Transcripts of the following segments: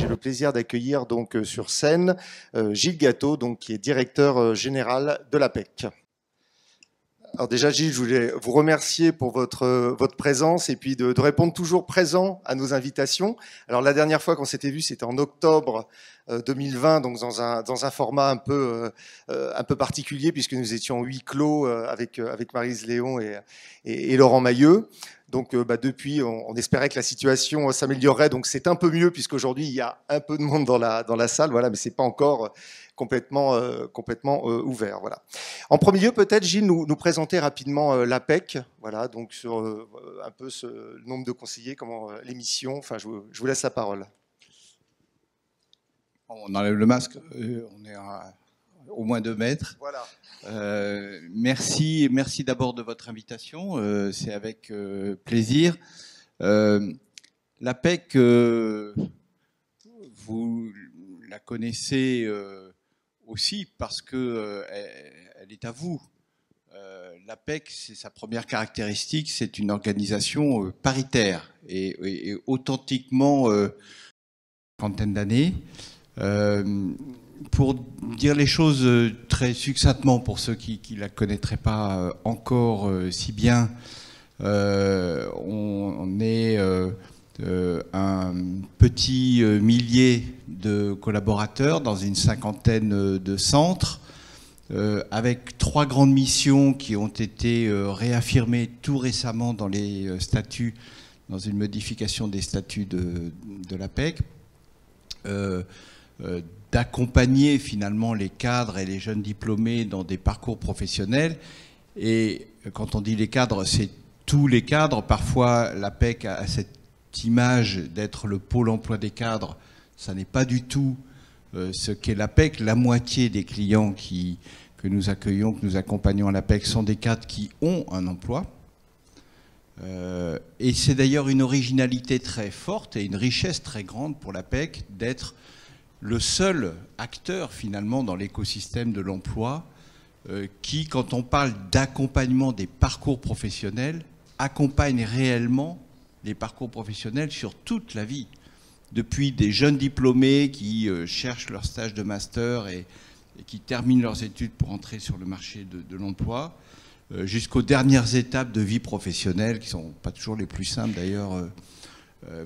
j'ai le plaisir d'accueillir donc sur scène Gilles Gâteau, donc, qui est directeur général de l'APEC. Alors déjà, Gilles, je voulais vous remercier pour votre présence et puis de répondre toujours présent à nos invitations. Alors la dernière fois qu'on s'était vu, c'était en octobre 2020, donc dans un format un peu particulier, puisque nous étions en huis clos avec Maryse Léon et Laurent Mailleux. Donc depuis, on espérait que la situation s'améliorerait. Donc c'est un peu mieux, puisqu'aujourd'hui, il y a un peu de monde dans la salle, voilà, mais c'est pas encore complètement ouvert. Voilà. En premier lieu, peut-être, Gilles, nous présenter rapidement l'APEC, voilà, donc sur un peu le nombre de conseillers, comment les missions. Enfin, je vous laisse la parole. On enlève le masque, on est à au moins 2 mètres. Voilà. Merci d'abord de votre invitation, c'est avec plaisir. L'APEC, vous la connaissez aussi parce que elle est à vous. L'APEC, c'est sa première caractéristique, c'est une organisation paritaire et authentiquement trentaine d'années. Pour dire les choses très succinctement pour ceux qui ne la connaîtraient pas encore si bien, on est un petit millier de collaborateurs dans une cinquantaine de centres, avec 3 grandes missions qui ont été réaffirmées tout récemment dans les statuts, dans une modification des statuts de l'APEC. D'accompagner finalement les cadres et les jeunes diplômés dans des parcours professionnels. Et quand on dit les cadres, c'est tous les cadres. Parfois, l'APEC a cette image d'être le pôle emploi des cadres. Ça n'est pas du tout ce qu'est l'APEC. La moitié des clients que nous accueillons, que nous accompagnons à l'APEC sont des cadres qui ont un emploi. Et c'est d'ailleurs une originalité très forte et une richesse très grande pour l'APEC d'être le seul acteur finalement dans l'écosystème de l'emploi qui, quand on parle d'accompagnement des parcours professionnels, accompagne réellement les parcours professionnels sur toute la vie. Depuis des jeunes diplômés qui cherchent leur stage de master et qui terminent leurs études pour entrer sur le marché de l'emploi, jusqu'aux dernières étapes de vie professionnelle, qui ne sont pas toujours les plus simples d'ailleurs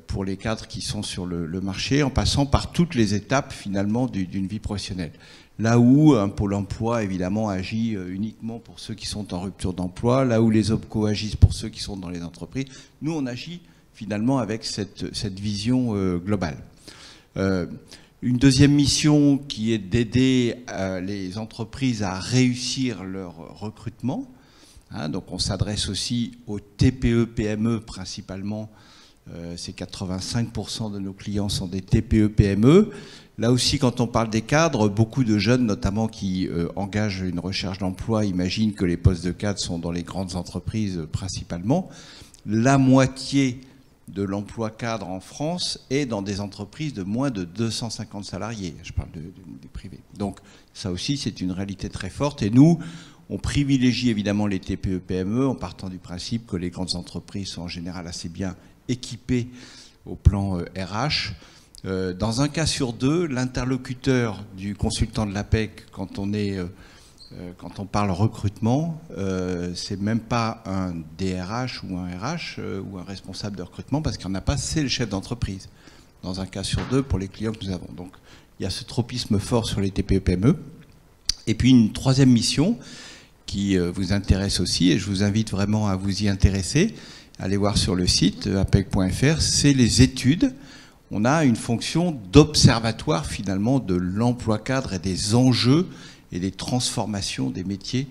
pour les cadres qui sont sur le marché, en passant par toutes les étapes finalement d'une vie professionnelle. Là où un pôle emploi évidemment agit uniquement pour ceux qui sont en rupture d'emploi, là où les OPCO agissent pour ceux qui sont dans les entreprises, nous on agit finalement avec cette vision globale. Une deuxième mission qui est d'aider les entreprises à réussir leur recrutement. Donc on s'adresse aussi aux TPE-PME principalement. C'est 85% de nos clients sont des TPE-PME. Là aussi, quand on parle des cadres, beaucoup de jeunes, notamment qui engagent une recherche d'emploi, imaginent que les postes de cadres sont dans les grandes entreprises principalement. La moitié de l'emploi cadre en France est dans des entreprises de moins de 250 salariés. Je parle des privés. Donc ça aussi, c'est une réalité très forte. Et nous, on privilégie évidemment les TPE-PME en partant du principe que les grandes entreprises sont en général assez bien équipées au plan RH. Dans un cas sur 2, l'interlocuteur du consultant de l'APEC, quand on parle recrutement, c'est même pas un DRH ou un RH ou un responsable de recrutement, parce qu'il n'y en a pas, c'est le chef d'entreprise. Dans un cas sur 2 pour les clients que nous avons. Donc il y a ce tropisme fort sur les TPE-PME. Et puis une troisième mission qui vous intéresse aussi, et je vous invite vraiment à vous y intéresser, allez voir sur le site apec.fr, c'est les études. On a une fonction d'observatoire finalement de l'emploi cadre et des enjeux et des transformations des métiers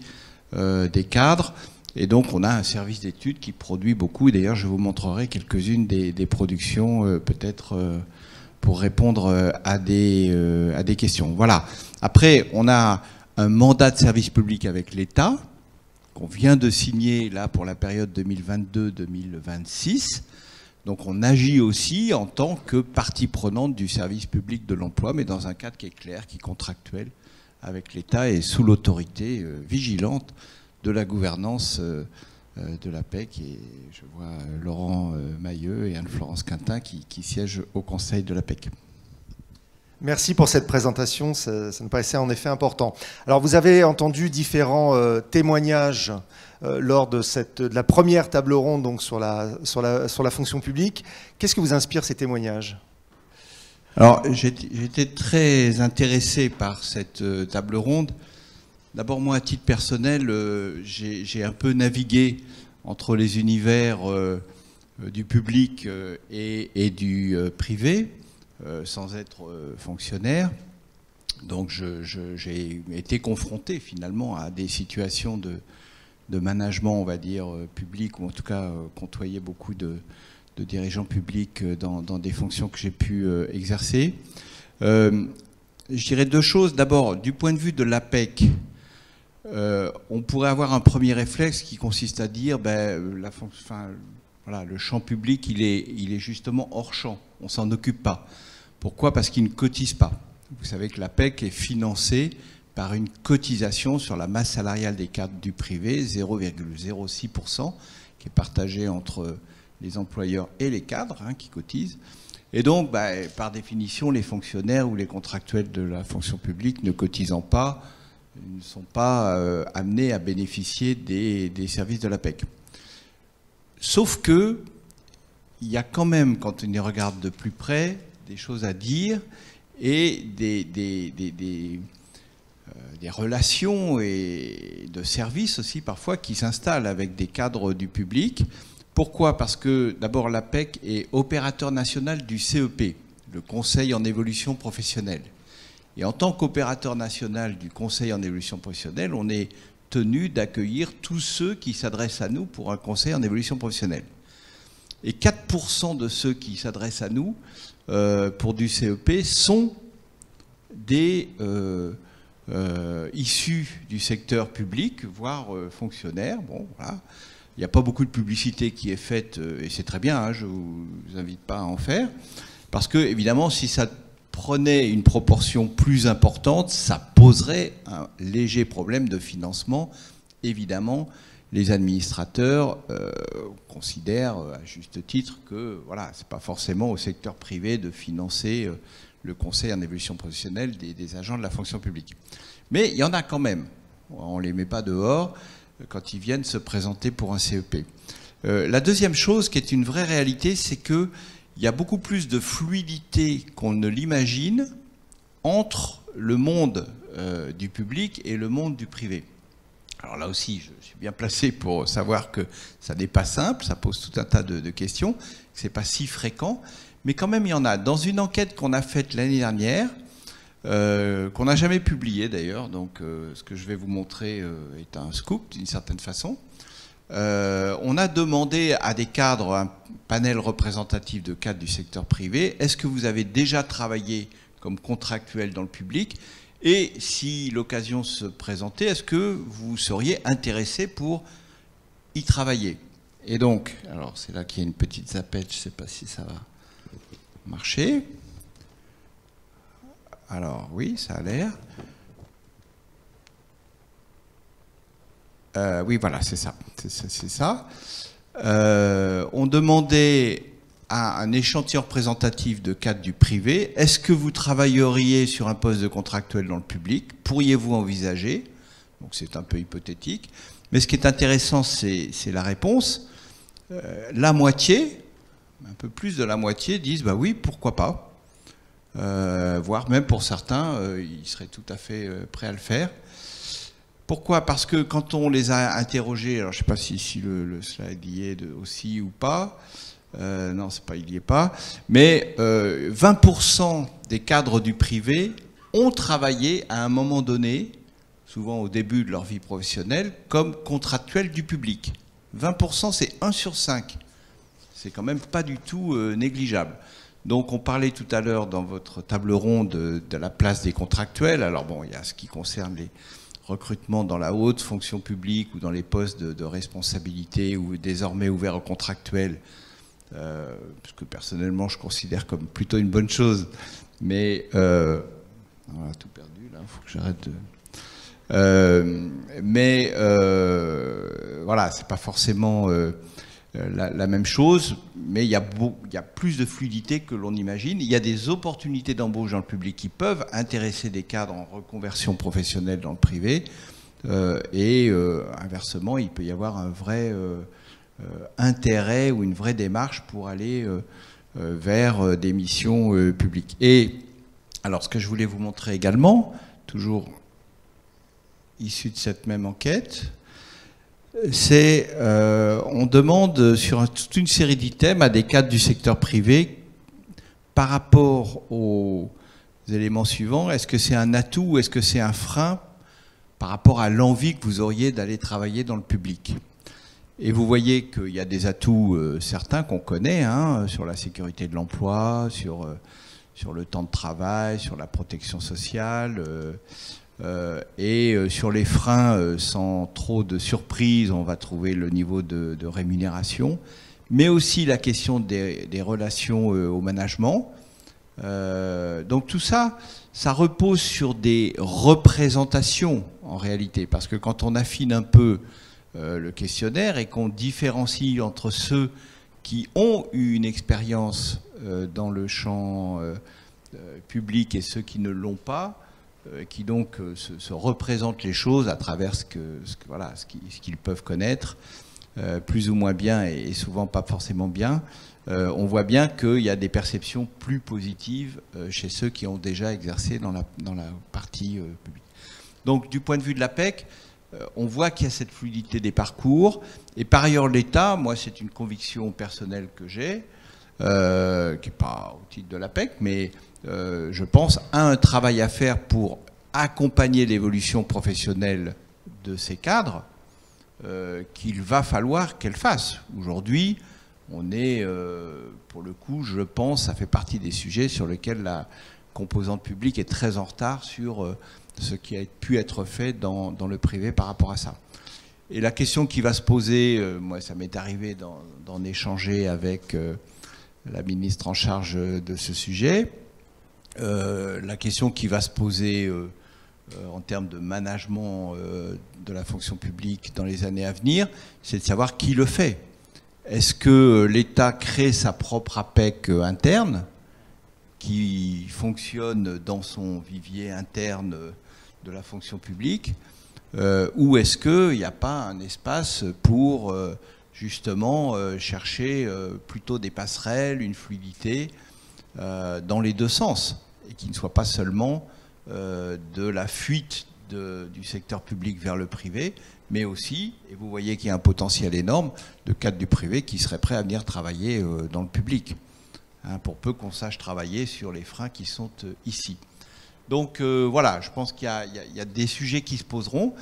des cadres. Et donc on a un service d'études qui produit beaucoup. D'ailleurs, je vous montrerai quelques-unes des productions peut-être pour répondre à des questions. Voilà. Après, on a un mandat de service public avec l'État qu'on vient de signer là pour la période 2022-2026. Donc on agit aussi en tant que partie prenante du service public de l'emploi, mais dans un cadre qui est clair, qui est contractuel avec l'État et sous l'autorité vigilante de la gouvernance de l'APEC. Et je vois Laurent Mailleux et Anne-Florence Quintin qui siègent au conseil de l'APEC. Merci pour cette présentation, ça nous paraissait en effet important. Alors vous avez entendu différents témoignages lors de la première table ronde donc, sur la fonction publique. Qu'est-ce que vous inspire ces témoignages ? Alors j'étais très intéressé par cette table ronde. D'abord moi à titre personnel, j'ai un peu navigué entre les univers du public et du privé. Sans être fonctionnaire. Donc j'ai été confronté finalement à des situations de management, on va dire, public, ou en tout cas côtoyé beaucoup de dirigeants publics dans des fonctions que j'ai pu exercer. Je dirais deux choses. D'abord, du point de vue de l'APEC, on pourrait avoir un premier réflexe qui consiste à dire voilà, le champ public, il est justement hors champ, on ne s'en occupe pas. Pourquoi ? Parce qu'il ne cotise pas. Vous savez que l'APEC est financée par une cotisation sur la masse salariale des cadres du privé, 0,06%, qui est partagée entre les employeurs et les cadres qui cotisent. Et donc, par définition, les fonctionnaires ou les contractuels de la fonction publique ne cotisant pas, ne sont pas amenés à bénéficier des services de l'APEC. Sauf que, il y a quand même, quand on y regarde de plus près, des choses à dire et des relations et de services aussi parfois qui s'installent avec des cadres du public. Pourquoi ? Parce que d'abord l'APEC est opérateur national du CEP, le Conseil en évolution professionnelle. Et en tant qu'opérateur national du Conseil en évolution professionnelle, on est tenu d'accueillir tous ceux qui s'adressent à nous pour un conseil en évolution professionnelle. Et 4% de ceux qui s'adressent à nous pour du CEP sont des issus du secteur public, voire fonctionnaires. Bon, voilà. Il n'y a pas beaucoup de publicité qui est faite, et c'est très bien, je ne vous invite pas à en faire, parce que, évidemment, si ça prenait une proportion plus importante, ça poserait un léger problème de financement. Évidemment, les administrateurs considèrent à juste titre que voilà, ce n'est pas forcément au secteur privé de financer le conseil en évolution professionnelle des agents de la fonction publique. Mais il y en a quand même. On ne les met pas dehors quand ils viennent se présenter pour un CEP. La deuxième chose qui est une vraie réalité, c'est qu'il y a beaucoup plus de fluidité qu'on ne l'imagine entre le monde du public et le monde du privé. Alors là aussi, je suis bien placé pour savoir que ça n'est pas simple, ça pose tout un tas de questions, que ce n'est pas si fréquent, mais quand même il y en a. Dans une enquête qu'on a faite l'année dernière, qu'on n'a jamais publiée d'ailleurs, donc ce que je vais vous montrer est un scoop d'une certaine façon, on a demandé à des cadres, un panel représentatif de cadres du secteur privé, est-ce que vous avez déjà travaillé comme contractuel dans le public ? Et si l'occasion se présentait, est-ce que vous seriez intéressé pour y travailler ? Et donc, alors c'est là qu'il y a une petite zapette, je ne sais pas si ça va marcher. Alors oui, ça a l'air. Oui, voilà, c'est ça. C'est ça. On demandait à un échantillon représentatif de cadres du privé, est-ce que vous travailleriez sur un poste de contractuel dans le public ? Pourriez-vous envisager ? Donc c'est un peu hypothétique. Mais ce qui est intéressant, c'est la réponse. La moitié, un peu plus de la moitié, disent bah oui, pourquoi pas. Voire même pour certains, ils seraient tout à fait prêts à le faire. Pourquoi ? Parce que quand on les a interrogés, alors je ne sais pas si le slide y est aussi ou pas, non, il n'y est pas, mais 20% des cadres du privé ont travaillé à un moment donné, souvent au début de leur vie professionnelle, comme contractuels du public. 20%, c'est 1 sur 5. C'est quand même pas du tout négligeable. Donc on parlait tout à l'heure dans votre table ronde de la place des contractuels. Alors bon, il y a ce qui concerne les recrutements dans la haute fonction publique ou dans les postes de responsabilité ou désormais ouverts aux contractuels, parce que personnellement je considère comme plutôt une bonne chose, mais on a tout perdu là, il faut que j'arrête de... voilà, c'est pas forcément la même chose, mais il y a plus de fluidité que l'on imagine. Il y a des opportunités d'embauche dans le public qui peuvent intéresser des cadres en reconversion professionnelle dans le privé, et inversement, il peut y avoir un vrai intérêt ou une vraie démarche pour aller vers des missions publiques. Et alors, ce que je voulais vous montrer également, toujours issu de cette même enquête, c'est on demande sur toute une série d'items à des cadres du secteur privé par rapport aux éléments suivants. Est-ce que c'est un atout ou est-ce que c'est un frein par rapport à l'envie que vous auriez d'aller travailler dans le public? Et vous voyez qu'il y a des atouts certains qu'on connaît, hein, sur la sécurité de l'emploi, sur le temps de travail, sur la protection sociale, et sur les freins, sans trop de surprise, on va trouver le niveau de rémunération, mais aussi la question des relations au management. Donc tout ça, ça repose sur des représentations en réalité, parce que quand on affine un peu le questionnaire et qu'on différencie entre ceux qui ont eu une expérience dans le champ public et ceux qui ne l'ont pas, qui donc se représentent les choses à travers ce qu'ils peuvent connaître, plus ou moins bien et souvent pas forcément bien, on voit bien qu'il y a des perceptions plus positives chez ceux qui ont déjà exercé dans la partie publique. Donc du point de vue de l'APEC, on voit qu'il y a cette fluidité des parcours, et par ailleurs l'État, moi c'est une conviction personnelle que j'ai, qui n'est pas au titre de l'APEC, mais je pense à un travail à faire pour accompagner l'évolution professionnelle de ces cadres, qu'il va falloir qu'elle fasse. Aujourd'hui, on est, pour le coup, je pense, ça fait partie des sujets sur lesquels la composante publique est très en retard sur ce qui a pu être fait dans le privé par rapport à ça. Et la question qui va se poser, moi ça m'est arrivé d'en échanger avec la ministre en charge de ce sujet, la question qui va se poser en termes de management de la fonction publique dans les années à venir, c'est de savoir qui le fait. Est-ce que l'État crée sa propre APEC interne, qui fonctionne dans son vivier interne de la fonction publique, ou est-ce qu'il n'y a pas un espace pour justement chercher plutôt des passerelles, une fluidité dans les deux sens, et qui ne soit pas seulement de la fuite du secteur public vers le privé, mais aussi, et vous voyez qu'il y a un potentiel énorme, de cadres du privé qui seraient prêts à venir travailler dans le public, hein, pour peu qu'on sache travailler sur les freins qui sont ici. Donc voilà, je pense qu'il y a des sujets qui se poseront,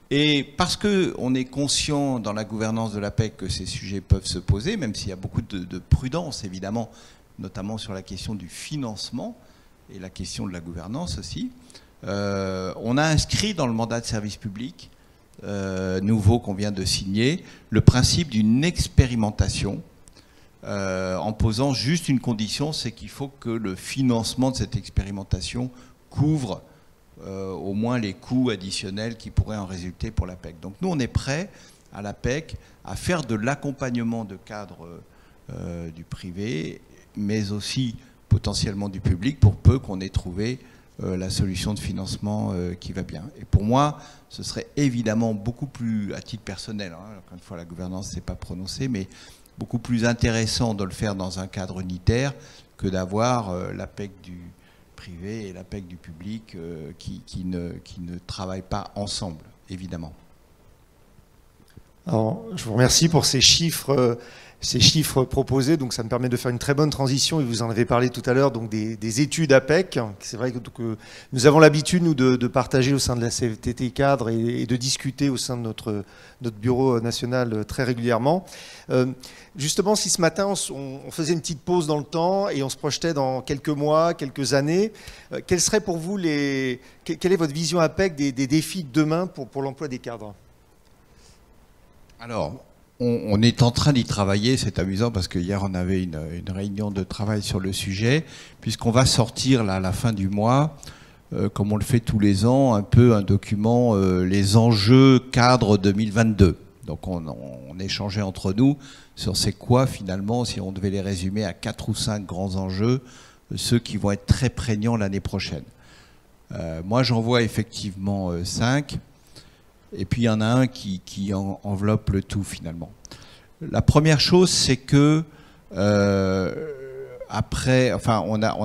et parce qu'on est conscient dans la gouvernance de l'APEC que ces sujets peuvent se poser, même s'il y a beaucoup de prudence évidemment, notamment sur la question du financement et la question de la gouvernance aussi, on a inscrit dans le mandat de service public nouveau qu'on vient de signer le principe d'une expérimentation, en posant juste une condition, c'est qu'il faut que le financement de cette expérimentation couvre au moins les coûts additionnels qui pourraient en résulter pour l'APEC. Donc nous, on est prêts à l'APEC à faire de l'accompagnement de cadres du privé, mais aussi potentiellement du public, pour peu qu'on ait trouvé la solution de financement qui va bien. Et pour moi, ce serait évidemment beaucoup plus, à titre personnel, hein, encore une fois la gouvernance ne s'est pas prononcée, mais beaucoup plus intéressant de le faire dans un cadre unitaire que d'avoir l'APEC du privé et l'APEC du public qui ne travaillent pas ensemble, évidemment. Alors, je vous remercie pour ces chiffres proposés, donc ça me permet de faire une très bonne transition, et vous en avez parlé tout à l'heure, donc des études APEC. C'est vrai que nous avons l'habitude, nous, de partager au sein de la CFTT cadre et de discuter au sein de notre bureau national très régulièrement. Justement, si ce matin, on faisait une petite pause dans le temps et on se projetait dans quelques mois, quelques années, quelle serait pour vous quelle est votre vision APEC des défis de demain pour l'emploi des cadres ? Alors, on est en train d'y travailler, c'est amusant parce que hier on avait une réunion de travail sur le sujet, puisqu'on va sortir là, à la fin du mois, comme on le fait tous les ans, un peu un document, les enjeux cadres 2022. Donc on échangeait entre nous sur c'est quoi finalement, si on devait les résumer à 4 ou 5 grands enjeux, ceux qui vont être très prégnants l'année prochaine. Moi j'en vois effectivement 5, et puis il y en a un qui enveloppe le tout finalement. La première chose, c'est que on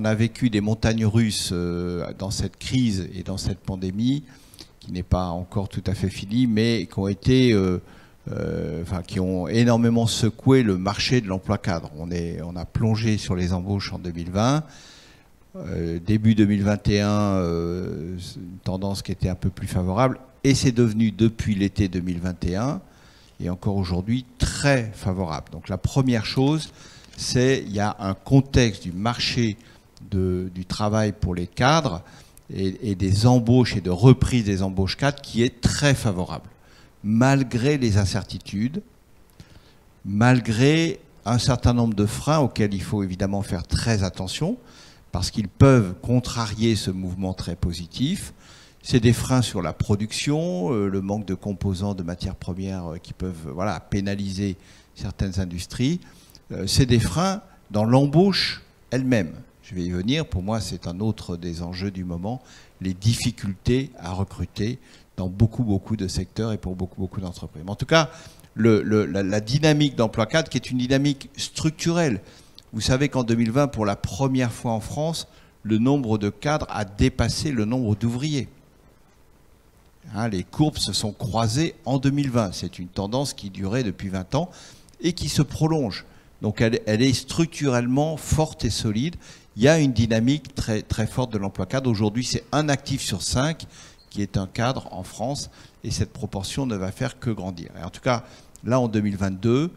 a vécu des montagnes russes dans cette crise et dans cette pandémie, qui n'est pas encore tout à fait finie, mais qui ont été, qui ont énormément secoué le marché de l'emploi cadre. On a plongé sur les embauches en 2020. Début 2021, une tendance qui était un peu plus favorable, et c'est devenu depuis l'été 2021 et encore aujourd'hui très favorable. Donc la première chose, c'est qu'il y a un contexte du marché du travail pour les cadres et des embauches et de reprise des embauches cadres qui est très favorable, malgré les incertitudes, malgré un certain nombre de freins auxquels il faut évidemment faire très attention, parce qu'ils peuvent contrarier ce mouvement très positif. C'est des freins sur la production, le manque de composants, de matières premières qui peuvent pénaliser certaines industries. C'est des freins dans l'embauche elle-même. Je vais y venir, pour moi c'est un autre des enjeux du moment, les difficultés à recruter dans beaucoup de secteurs et pour beaucoup d'entreprises. En tout cas, la dynamique d'emploi cadre qui est une dynamique structurelle. Vous savez qu'en 2020, pour la première fois en France, le nombre de cadres a dépassé le nombre d'ouvriers. Les courbes se sont croisées en 2020. C'est une tendance qui durait depuis 20 ans et qui se prolonge. Donc elle est structurellement forte et solide. Il y a une dynamique très forte de l'emploi cadre. Aujourd'hui, c'est un actif sur 5 qui est un cadre en France, et cette proportion ne va faire que grandir. Et en tout cas, là en 2022,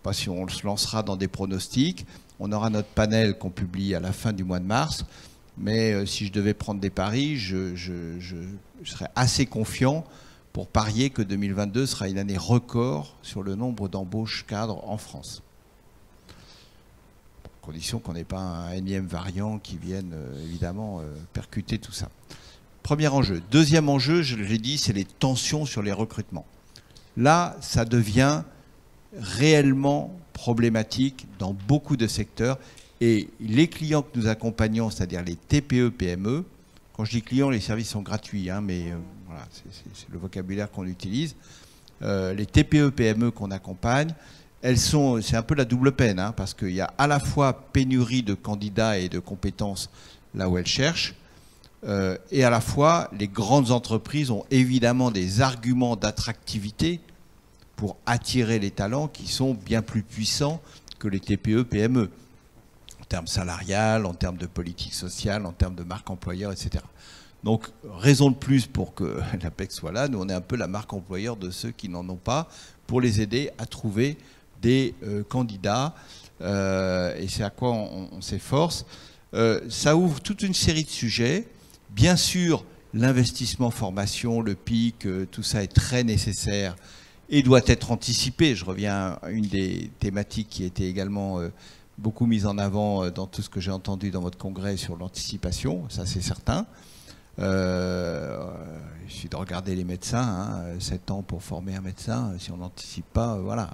pas si on se lancera dans des pronostics, on aura notre panel qu'on publie à la fin du mois de mars, mais si je devais prendre des paris, je serais assez confiant pour parier que 2022 sera une année record sur le nombre d'embauches cadres en France. À condition qu'on n'ait pas un énième variant qui vienne évidemment percuter tout ça. Premier enjeu. Deuxième enjeu, je l'ai dit, c'est les tensions sur les recrutements. Là, ça devient réellement problématique dans beaucoup de secteurs, et les clients que nous accompagnons, c'est-à-dire les TPE, PME, quand je dis clients, les services sont gratuits, mais voilà, c'est le vocabulaire qu'on utilise. Les TPE, PME qu'on accompagne, c'est un peu la double peine, parce qu'il y a à la fois pénurie de candidats et de compétences là où elles cherchent, et à la fois les grandes entreprises ont évidemment des arguments d'attractivité pour attirer les talents qui sont bien plus puissants que les TPE, PME, en termes salarial, en termes de politique sociale, en termes de marque employeur, etc. Donc, raison de plus pour que l'APEC soit là. Nous, on est un peu la marque employeur de ceux qui n'en ont pas, pour les aider à trouver des candidats, et c'est à quoi on s'efforce. Ça ouvre toute une série de sujets. Bien sûr, l'investissement formation, le PIC, tout ça est très nécessaire et doit être anticipé. Je reviens à une des thématiques qui était également beaucoup mise en avant dans tout ce que j'ai entendu dans votre congrès sur l'anticipation, ça c'est certain. Il suffit de regarder les médecins, 7 ans pour former un médecin, si on n'anticipe pas, voilà.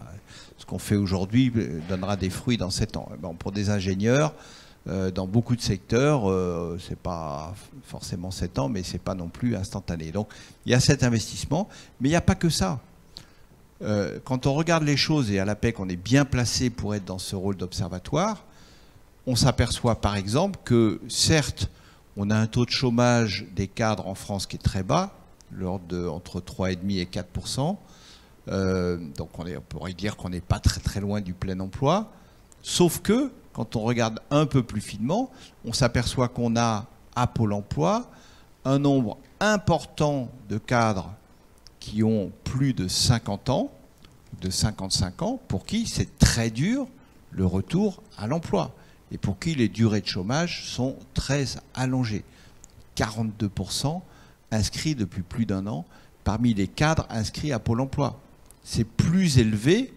Ce qu'on fait aujourd'hui donnera des fruits dans 7 ans. Bon, pour des ingénieurs, dans beaucoup de secteurs, c'est pas forcément 7 ans, mais c'est pas non plus instantané. Donc il y a cet investissement, mais il n'y a pas que ça. Quand on regarde les choses, et à l'APEC on est bien placé pour être dans ce rôle d'observatoire, on s'aperçoit par exemple que certes on a un taux de chômage des cadres en France qui est très bas, l'ordre de entre 3,5 et 4%, donc on pourrait dire qu'on n'est pas très loin du plein emploi, sauf que quand on regarde un peu plus finement, on s'aperçoit qu'on a à Pôle emploi un nombre important de cadres qui ont plus de 50 ans, de 55 ans, pour qui c'est très dur le retour à l'emploi et pour qui les durées de chômage sont très allongées. 42% inscrits depuis plus d'1 an parmi les cadres inscrits à Pôle emploi. C'est plus élevé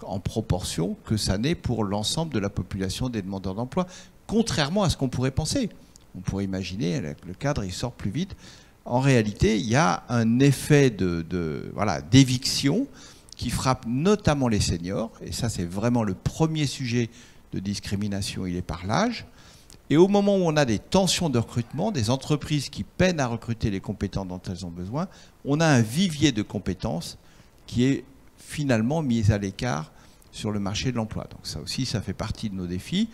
en proportion que ça n'est pour l'ensemble de la population des demandeurs d'emploi, contrairement à ce qu'on pourrait penser. On pourrait imaginer que le cadre il sort plus vite. en réalité, il y a un effet d'éviction qui frappe notamment les seniors. Et ça, c'est vraiment le premier sujet de discrimination, il est par l'âge. Et au moment où on a des tensions de recrutement, des entreprises qui peinent à recruter les compétences dont elles ont besoin, on a un vivier de compétences qui est finalement mis à l'écart sur le marché de l'emploi. Donc ça aussi, ça fait partie de nos défis,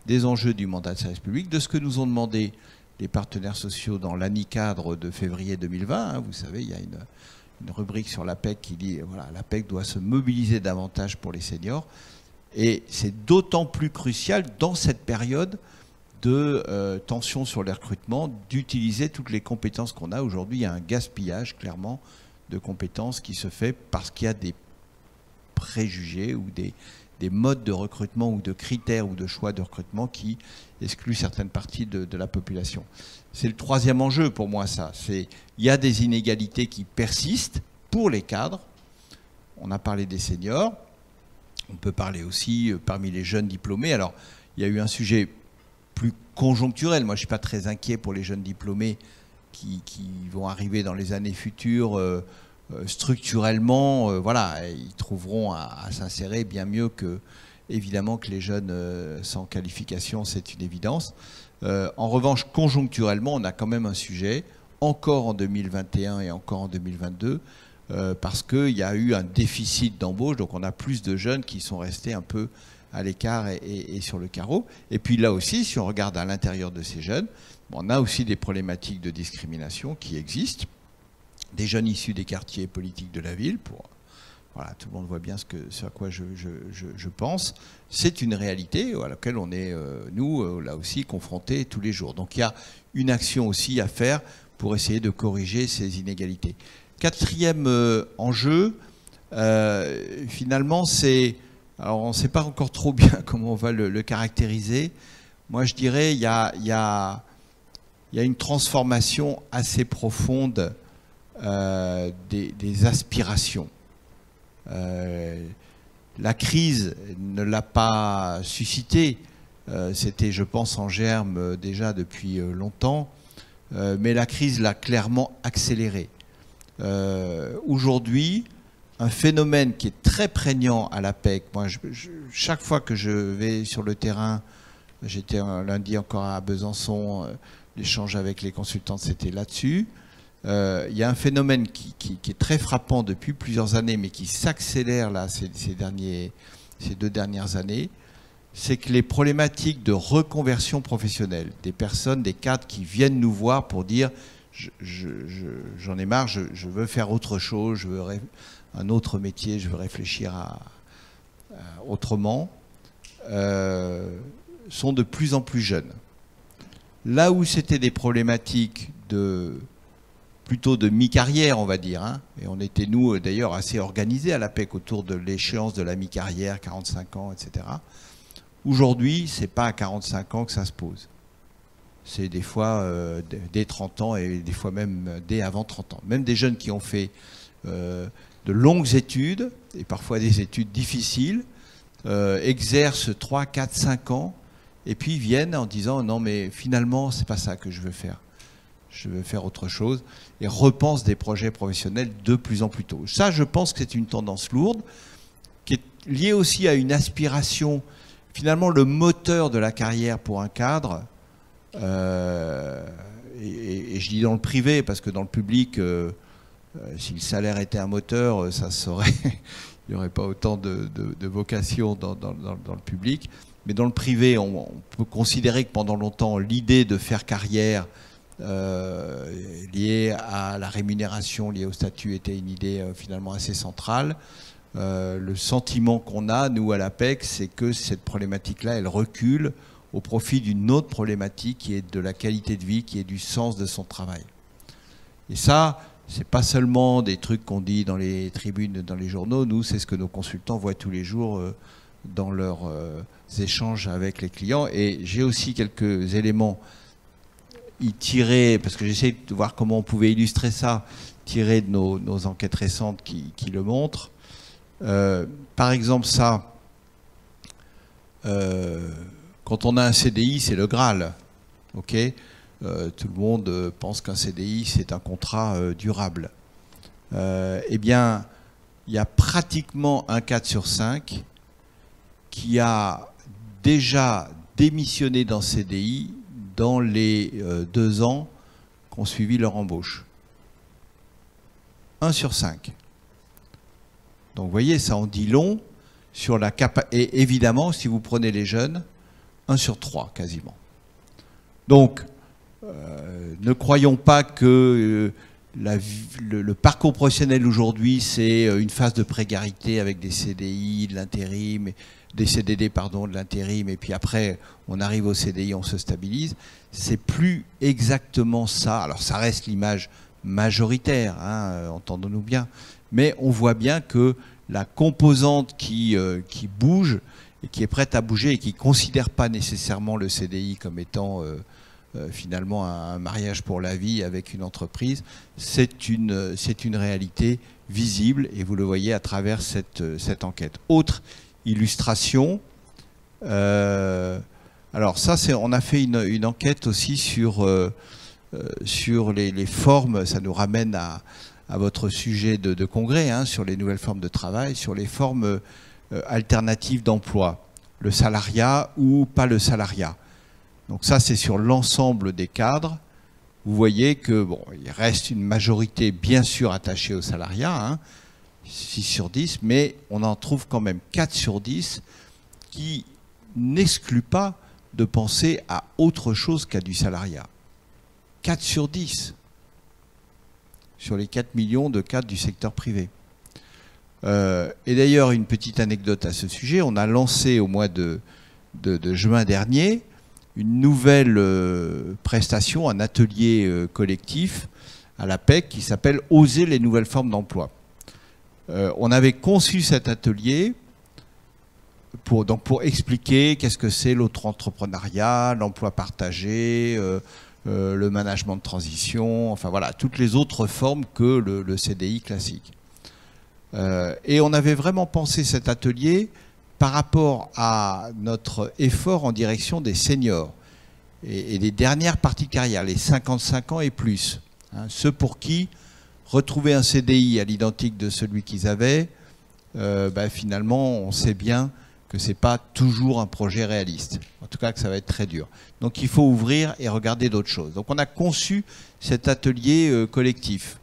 des enjeux du mandat de service public, de ce que nous ont demandé les partenaires sociaux dans l'ANI cadre de février 2020. Vous savez, il y a une rubrique sur l'APEC qui dit voilà, l'APEC doit se mobiliser davantage pour les seniors. Et c'est d'autant plus crucial dans cette période de tension sur les recrutements, d'utiliser toutes les compétences qu'on a. Aujourd'hui, il y a un gaspillage, clairement, de compétences qui se fait parce qu'il y a des préjugés ou des modes de recrutement ou de critères ou de choix de recrutement qui excluent certaines parties de la population. C'est le troisième enjeu pour moi, ça. Il y a des inégalités qui persistent pour les cadres. On a parlé des seniors. On peut parler aussi parmi les jeunes diplômés. Alors, il y a eu un sujet plus conjoncturel. Moi, je ne suis pas très inquiet pour les jeunes diplômés qui vont arriver dans les années futures. Structurellement, voilà, ils trouveront à s'insérer bien mieux que, évidemment, que les jeunes sans qualification, c'est une évidence. En revanche, conjoncturellement, on a quand même un sujet, encore en 2021 et encore en 2022, parce qu'il y a eu un déficit d'embauche, donc on a plus de jeunes qui sont restés un peu à l'écart et sur le carreau. Et puis là aussi, si on regarde à l'intérieur de ces jeunes, on a aussi des problématiques de discrimination qui existent. Des jeunes issus des quartiers politiques de la ville, voilà, tout le monde voit bien ce à quoi je pense. C'est une réalité à laquelle on est, nous, là aussi, confrontés tous les jours. Donc il y a une action aussi à faire pour essayer de corriger ces inégalités. Quatrième enjeu, finalement, c'est... Alors on ne sait pas encore trop bien comment on va le caractériser. Moi, je dirais il y a une transformation assez profonde des aspirations. La crise ne l'a pas suscité. C'était, je pense, en germe déjà depuis longtemps. Mais la crise l'a clairement accéléré. Aujourd'hui, un phénomène qui est très prégnant à l'APEC. Moi, chaque fois que je vais sur le terrain, j'étais lundi encore à Besançon, l'échange avec les consultants, c'était là-dessus. Il y a un phénomène qui est très frappant depuis plusieurs années, mais qui s'accélère là ces 2 dernières années, c'est que les problématiques de reconversion professionnelle, des personnes, des cadres qui viennent nous voir pour dire j'en ai marre, je veux faire autre chose, je veux un autre métier, je veux réfléchir autrement, sont de plus en plus jeunes. Là où c'était des problématiques plutôt de mi-carrière, on va dire, hein, et on était, nous, d'ailleurs, assez organisés à l'APEC autour de l'échéance de la mi-carrière, 45 ans, etc. Aujourd'hui, ce n'est pas à 45 ans que ça se pose. C'est des fois dès 30 ans et des fois même dès avant 30 ans. Même des jeunes qui ont fait de longues études, et parfois des études difficiles, exercent 3, 4, 5 ans, et puis viennent en disant « Non, mais finalement, c'est pas ça que je veux faire. Je veux faire autre chose », et repensent des projets professionnels de plus en plus tôt. Ça, je pense que c'est une tendance lourde, qui est liée aussi à une aspiration. Finalement, le moteur de la carrière pour un cadre, et je dis dans le privé, parce que dans le public, si le salaire était un moteur, ça serait, il n'y aurait pas autant de vocations dans le public. Mais dans le privé, on peut considérer que pendant longtemps, l'idée de faire carrière liée à la rémunération, liée au statut, était une idée finalement assez centrale. Le sentiment qu'on a, nous, à l'APEC, c'est que cette problématique-là, elle recule au profit d'une autre problématique qui est de la qualité de vie, qui est du sens de son travail. Et ça, c'est pas seulement des trucs qu'on dit dans les tribunes, dans les journaux. Nous, c'est ce que nos consultants voient tous les jours dans leurs échanges avec les clients. Et j'ai aussi quelques éléments tirés, parce que j'essaie de voir comment on pouvait illustrer ça, tirés de nos enquêtes récentes qui le montrent. Par exemple, ça, quand on a un CDI, c'est le Graal. Okay, tout le monde pense qu'un CDI, c'est un contrat durable. Eh bien, il y a pratiquement un cadre sur 5 qui a déjà démissionné dans CDI dans les 2 ans qu'ont suivi leur embauche. 1 sur 5. Donc vous voyez, ça en dit long sur la capacité. Et évidemment, si vous prenez les jeunes, 1 sur 3 quasiment. Donc, ne croyons pas que le parcours professionnel aujourd'hui, c'est une phase de précarité avec des CDI, de l'intérim, des CDD, pardon, de l'intérim, et puis après, on arrive au CDI, on se stabilise. C'est plus exactement ça. Alors, ça reste l'image majoritaire, hein, entendons-nous bien, mais on voit bien que la composante qui bouge et qui est prête à bouger et qui ne considère pas nécessairement le CDI comme étant finalement un mariage pour la vie avec une entreprise, c'est une réalité visible et vous le voyez à travers cette enquête. Autre illustration, alors ça, on a fait une enquête aussi sur les formes, ça nous ramène à votre sujet de congrès, hein, sur les nouvelles formes de travail, sur les formes alternatives d'emploi, le salariat ou pas le salariat. Donc ça, c'est sur l'ensemble des cadres. Vous voyez que bon, il reste une majorité bien sûr attachée au salariat, hein, 6 sur 10, mais on en trouve quand même 4 sur 10 qui n'excluent pas de penser à autre chose qu'à du salariat. 4 sur 10 sur les 4 millions de cadres du secteur privé. Et d'ailleurs, une petite anecdote à ce sujet, on a lancé au mois de juin dernier une nouvelle prestation, un atelier collectif à l'APEC qui s'appelle « Oser les nouvelles formes d'emploi ». On avait conçu cet atelier pour expliquer qu'est-ce que c'est l'auto-entrepreneuriat, l'emploi partagé, le management de transition, enfin voilà, toutes les autres formes que le CDI classique. Et on avait vraiment pensé cet atelier par rapport à notre effort en direction des seniors et des dernières parties de carrière, les 55 ans et plus. Hein, ceux pour qui retrouver un CDI à l'identique de celui qu'ils avaient, finalement, on sait bien que ce n'est pas toujours un projet réaliste. En tout cas, que ça va être très dur. Donc, il faut ouvrir et regarder d'autres choses. Donc, on a conçu cet atelier collectif.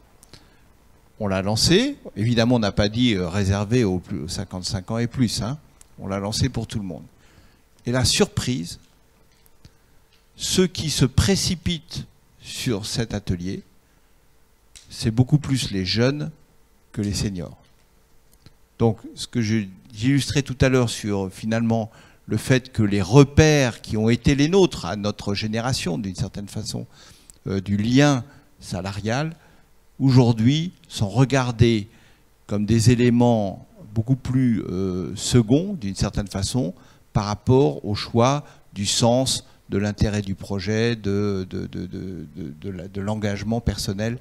On l'a lancé. Évidemment, on n'a pas dit réservé aux 55 ans et plus. Hein. On l'a lancé pour tout le monde. Et la surprise, ceux qui se précipitent sur cet atelier, c'est beaucoup plus les jeunes que les seniors. Donc, ce que j'illustrais tout à l'heure sur finalement le fait que les repères qui ont été les nôtres à notre génération, d'une certaine façon, du lien salarial, aujourd'hui sont regardés comme des éléments beaucoup plus seconds, d'une certaine façon, par rapport au choix du sens, de l'intérêt du projet, de l'engagement personnel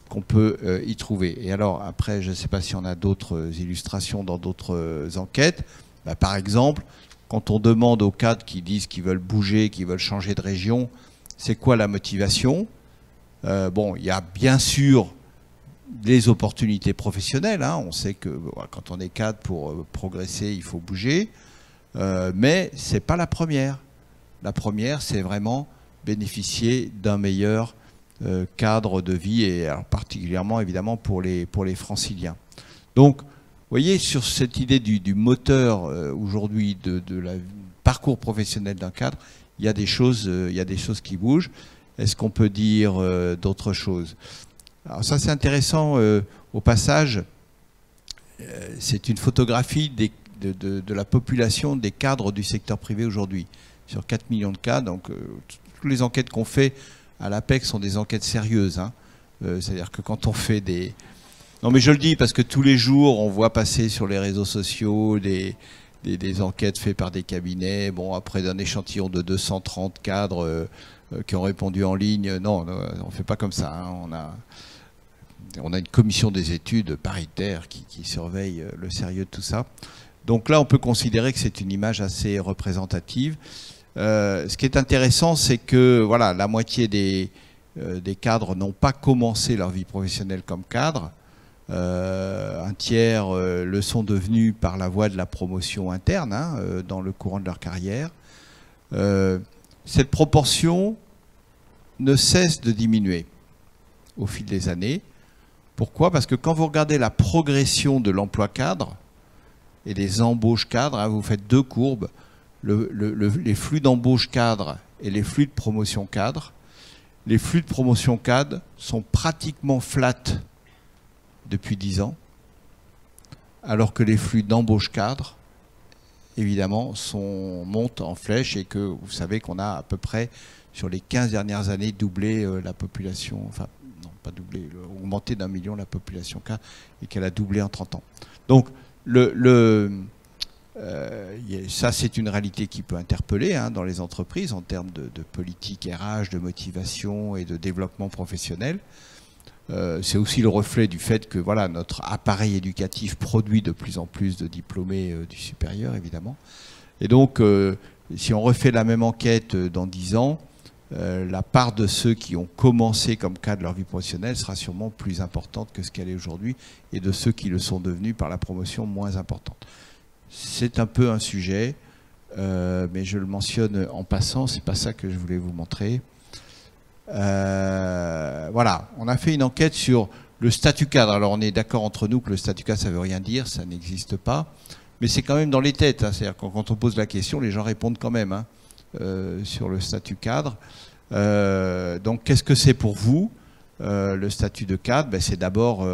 qu'on peut y trouver. Et alors, après, je ne sais pas si on a d'autres illustrations dans d'autres enquêtes. Bah, par exemple, quand on demande aux cadres qui disent qu'ils veulent bouger, qu'ils veulent changer de région, c'est quoi la motivation? Bon, il y a bien sûr les opportunités professionnelles. Hein. On sait que quand on est cadre, pour progresser, il faut bouger. Mais ce n'est pas la première. La première, c'est vraiment bénéficier d'un meilleur cadre de vie, et alors particulièrement évidemment pour les franciliens. Donc, vous voyez, sur cette idée du moteur aujourd'hui de la parcours professionnel d'un cadre, il y a des choses qui bougent. Est-ce qu'on peut dire d'autres choses? Alors ça, c'est intéressant. Au passage, c'est une photographie de la population des cadres du secteur privé aujourd'hui, sur 4 millions de cas. Donc, toutes les enquêtes qu'on fait à l'APEC sont des enquêtes sérieuses. Hein. C'est-à-dire que quand on fait des... Non, mais je le dis parce que tous les jours, on voit passer sur les réseaux sociaux des enquêtes faites par des cabinets. Bon, après d'un échantillon de 230 cadres qui ont répondu en ligne. Non, on ne fait pas comme ça. Hein. On a une commission des études paritaire qui surveille le sérieux de tout ça. Donc là, on peut considérer que c'est une image assez représentative. Ce qui est intéressant, c'est que voilà, la moitié des cadres n'ont pas commencé leur vie professionnelle comme cadre. Un tiers le sont devenus par la voie de la promotion interne, hein, dans le courant de leur carrière. Cette proportion ne cesse de diminuer au fil des années. Pourquoi? Parce que quand vous regardez la progression de l'emploi cadre et des embauches cadres, hein, vous faites deux courbes, les flux d'embauche cadre et les flux de promotion cadre. Les flux de promotion cadre sont pratiquement flat depuis 10 ans, alors que les flux d'embauche cadre, évidemment, montent en flèche et que vous savez qu'on a à peu près, sur les 15 dernières années, doublé la population, enfin, non, pas doublé, augmenté d'1 million la population cadre et qu'elle a doublé en 30 ans. Donc, ça, c'est une réalité qui peut interpeller, hein, dans les entreprises en termes de politique RH, de motivation et de développement professionnel. C'est aussi le reflet du fait que voilà, notre appareil éducatif produit de plus en plus de diplômés du supérieur, évidemment. Et donc, si on refait la même enquête dans 10 ans, la part de ceux qui ont commencé comme cadre de leur vie professionnelle sera sûrement plus importante que ce qu'elle est aujourd'hui, et de ceux qui le sont devenus par la promotion moins importante. C'est un peu un sujet, mais je le mentionne en passant, c'est pas ça que je voulais vous montrer. Voilà, on a fait une enquête sur le statut cadre. Alors on est d'accord entre nous que le statut cadre, ça veut rien dire, ça n'existe pas, mais c'est quand même dans les têtes, hein. C'est-à-dire quand on pose la question, les gens répondent quand même, hein, sur le statut cadre. Donc qu'est-ce que c'est pour vous, le statut de cadre? Ben, c'est d'abord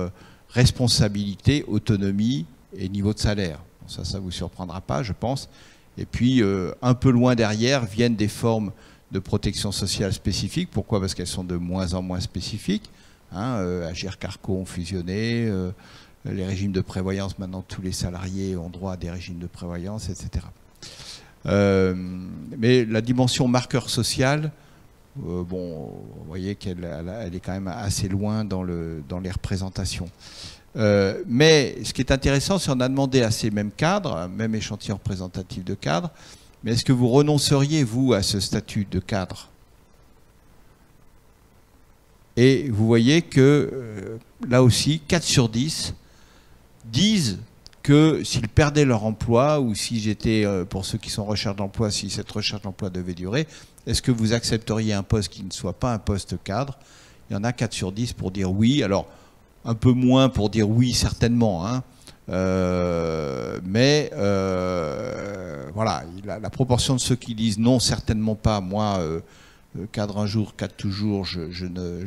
responsabilité, autonomie et niveau de salaire. Bon, ça vous surprendra pas, je pense. Et puis un peu loin derrière viennent des formes de protection sociale spécifique. Pourquoi? Parce qu'elles sont de moins en moins spécifiques. Hein, Agir Carco ont fusionné, les régimes de prévoyance, maintenant tous les salariés ont droit à des régimes de prévoyance, etc. Mais la dimension marqueur social, bon, vous voyez qu'elle est quand même assez loin dans les représentations. Mais ce qui est intéressant, c'est qu'on a demandé à ces mêmes cadres, même échantillon représentatif de cadres, mais est-ce que vous renonceriez, vous, à ce statut de cadre? Et vous voyez que, là aussi, 4 sur 10 disent que s'ils perdaient leur emploi, ou si j'étais, pour ceux qui sont en recherche d'emploi, si cette recherche d'emploi devait durer, est-ce que vous accepteriez un poste qui ne soit pas un poste cadre? Il y en a 4 sur 10 pour dire oui. Alors, un peu moins pour dire oui, certainement, hein. Mais voilà, la proportion de ceux qui disent non, certainement pas, moi, cadre un jour, cadre toujours, je ne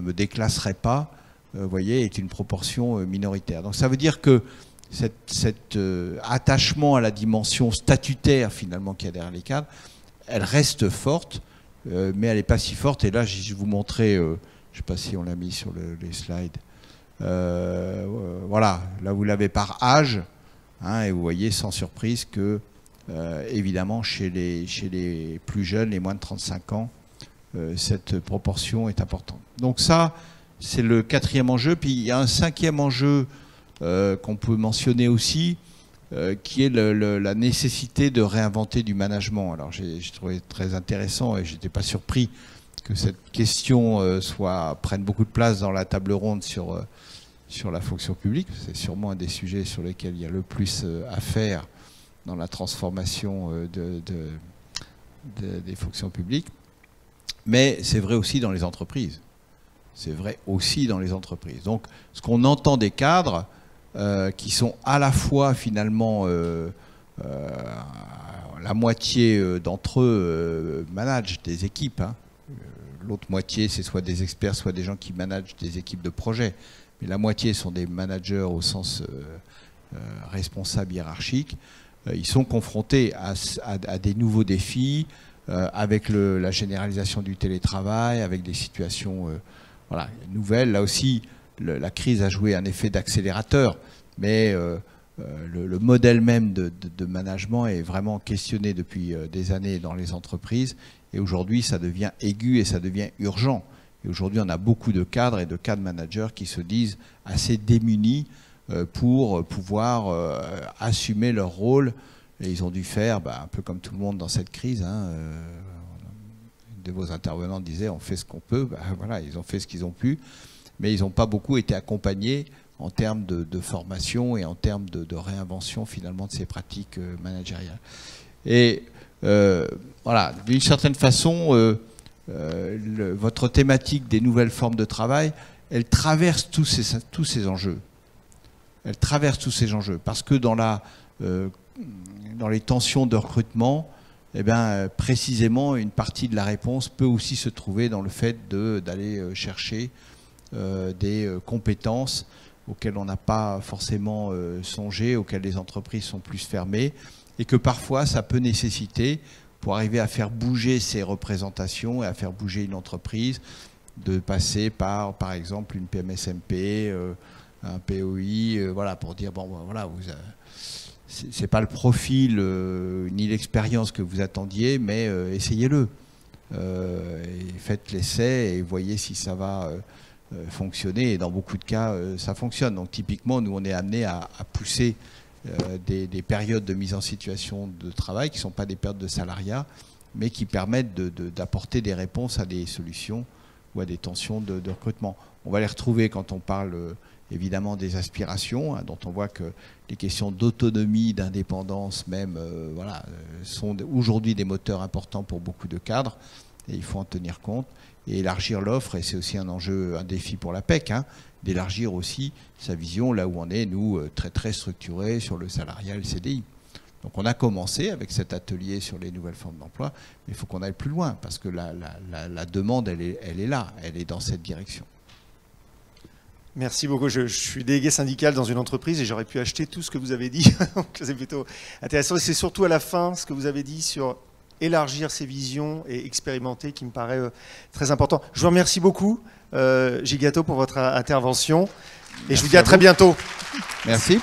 me déclasserai pas, vous voyez, est une proportion minoritaire. Donc ça veut dire que cet attachement à la dimension statutaire, finalement, qu'il y a derrière les cadres, elle reste forte, mais elle n'est pas si forte. Et là, je vais vous montrer, je ne sais pas si on l'a mis sur les slides. Voilà, là vous l'avez par âge, hein, et vous voyez sans surprise que évidemment chez les plus jeunes, les moins de 35 ans, cette proportion est importante. Donc ça, c'est le 4e enjeu. Puis il y a un 5e enjeu qu'on peut mentionner aussi, qui est la nécessité de réinventer du management. Alors j'ai trouvé très intéressant, et je n'étais pas surpris que cette question prenne beaucoup de place dans la table ronde sur la fonction publique. C'est sûrement un des sujets sur lesquels il y a le plus à faire dans la transformation des fonctions publiques. Mais c'est vrai aussi dans les entreprises. C'est vrai aussi dans les entreprises. Donc, ce qu'on entend des cadres, qui sont à la fois finalement la moitié d'entre eux managent des équipes, hein. L'autre moitié, c'est soit des experts, soit des gens qui managent des équipes de projet. Mais la moitié sont des managers au sens responsable hiérarchique. Ils sont confrontés à des nouveaux défis, avec la généralisation du télétravail, avec des situations voilà, nouvelles. Là aussi, la crise a joué un effet d'accélérateur, mais le modèle même de management est vraiment questionné depuis des années dans les entreprises. Et aujourd'hui, ça devient aigu et ça devient urgent. Et aujourd'hui, on a beaucoup de cadres et de cadres managers qui se disent assez démunis pour pouvoir assumer leur rôle Et ils ont dû faire, un peu comme tout le monde dans cette crise, hein, une de vos intervenants disait on fait ce qu'on peut, voilà, ils ont fait ce qu'ils ont pu, mais ils n'ont pas beaucoup été accompagnés en termes de formation et en termes de réinvention finalement de ces pratiques managériales. Et voilà, d'une certaine façon, votre thématique des nouvelles formes de travail, elle traverse tous ces enjeux. Elle traverse tous ces enjeux parce que dans les tensions de recrutement, précisément une partie de la réponse peut aussi se trouver dans le fait d'aller chercher des compétences auxquelles on n'a pas forcément songé, auxquelles les entreprises sont plus fermées, et que parfois ça peut nécessiter, pour arriver à faire bouger ces représentations et à faire bouger une entreprise, de passer par exemple, une PMSMP, un POI, voilà, pour dire, bon, voilà, c'est pas le profil ni l'expérience que vous attendiez, mais essayez-le. Et faites l'essai et voyez si ça va fonctionner. Et dans beaucoup de cas, ça fonctionne. Donc typiquement, nous, on est amené à pousser des périodes de mise en situation de travail qui ne sont pas des périodes de salariat, mais qui permettent d'apporter des réponses à des solutions ou à des tensions de recrutement. On va les retrouver quand on parle évidemment des aspirations, hein, dont on voit que les questions d'autonomie, d'indépendance même, voilà, sont aujourd'hui des moteurs importants pour beaucoup de cadres, et il faut en tenir compte. Et élargir l'offre, et c'est aussi un enjeu, un défi pour la PEC, hein, d'élargir aussi sa vision là où on est, nous, très très structurés sur le salariat et le CDI. Donc on a commencé avec cet atelier sur les nouvelles formes d'emploi, mais il faut qu'on aille plus loin, parce que la demande, elle est là, elle est dans cette direction. Merci beaucoup. Je suis délégué syndical dans une entreprise et j'aurais pu acheter tout ce que vous avez dit. C'est plutôt intéressant. Et c'est surtout à la fin ce que vous avez dit sur élargir ses visions et expérimenter qui me paraît très important. Je vous remercie beaucoup, Gilles Gatto, pour votre intervention. Et je vous dis à très bientôt. Merci.